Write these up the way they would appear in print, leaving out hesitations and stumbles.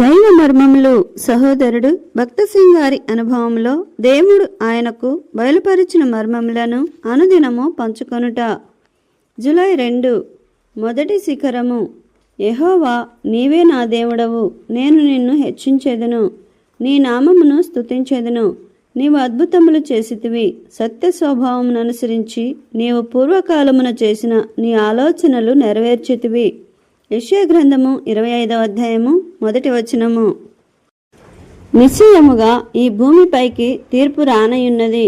దైవ మర్మములు సహోదరుడు భక్తసింగ్ గారి అనుభవంలో దేవుడు ఆయనకు బయలుపరిచిన మర్మములను అనుదినము పంచుకొనుట. జూలై 2. మొదటి శిఖరము. యెహోవా, నీవే నా దేవుడవు, నేను నిన్ను హెచ్చించెదను, నీ నామమును స్తుతించెదను. నీవు అద్భుతములు చేసితివి, సత్య స్వభావమును అనుసరించి నీవు పూర్వకాలమున చేసిన నీ ఆలోచనలు నెరవేర్చితివి. యెషయా గ్రంథము 25వ అధ్యాయము 1వ వచనము. నిశ్చయముగా ఈ భూమిపైకి తీర్పు రానయున్నది.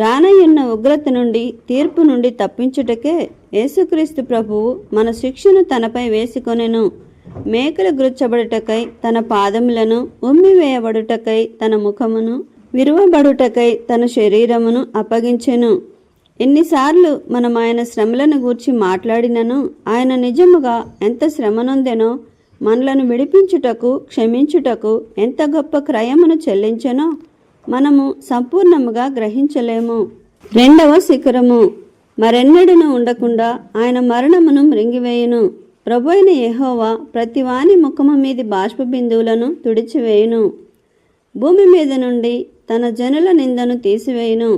రానయున్న ఉగ్రత నుండి, తీర్పు నుండి తప్పించుటకే యేసుక్రీస్తు ప్రభువు మన శిక్షను తనపై వేసుకొనెను. మేకలు గుచ్చబడుటకై తన పాదములను, ఉమ్మివేయబడుటకై తన ముఖమును, విరువబడుటకై తన శరీరమును అప్పగించెను. ఎన్నిసార్లు మనం ఆయన శ్రమలను గూర్చి మాట్లాడినను ఆయన నిజముగా ఎంత శ్రమనొందెనో, మనలను విడిపించుటకు, క్షమించుటకు ఎంత గొప్ప క్రయమును చెల్లించెనో మనము సంపూర్ణముగా గ్రహించలేము. 2వ శిఖరము. మరెన్నడూను ఉండకుండా ఆయన మరణమును మృంగివేయును. ప్రభువైన యెహోవా ప్రతివాని ముఖము మీది బాష్ప బిందువులను తుడిచివేయును. భూమి మీద నుండి తన జనుల నిందను తీసివేయును.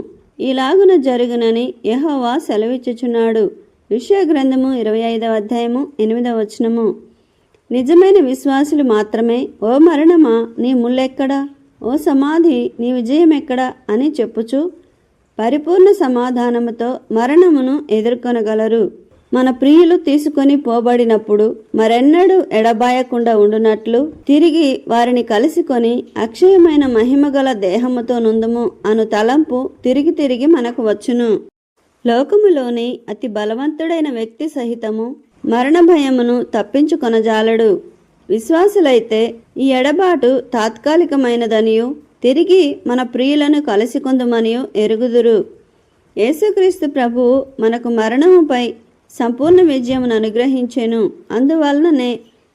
ఇలాగున జరుగునని యెహోవా సెలవిచ్చుచున్నాడు. యెషయా గ్రంథము 25వ అధ్యాయము 8వ వచనము. నిజమైన విశ్వాసులు మాత్రమే, ఓ మరణమా నీ ముల్లెక్కడా, ఓ సమాధి నీ విజయం ఎక్కడా అని చెప్పుచు పరిపూర్ణ సమాధానముతో మరణమును ఎదుర్కొనగలరు. మన ప్రియులు తీసుకొని పోబడినప్పుడు మరెన్నడూ ఎడబాయకుండా ఉండునట్లు తిరిగి వారిని కలుసుకొని అక్షయమైన మహిమగల దేహముతో నుందుము అను తలంపు తిరిగి తిరిగి మనకు వచ్చును. లోకములోని అతి బలవంతుడైన వ్యక్తి సహితము మరణ భయమును తప్పించుకొనజాలడు. విశ్వాసులైతే ఈ ఎడబాటు తాత్కాలికమైనదనియు తిరిగి మన ప్రియులను కలుసుకొందుమనియు ఎరుగుదురు. యేసుక్రీస్తు ప్రభువు మనకు మరణముపై సంపూర్ణ విజయమును అనుగ్రహించెను. అందువలననే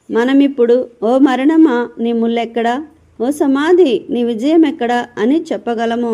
మనమిప్పుడు ఓ మరణమా నీ ముల్లెక్కడా, ఓ సమాధి నీ విజయం ఎక్కడా అని చెప్పగలము.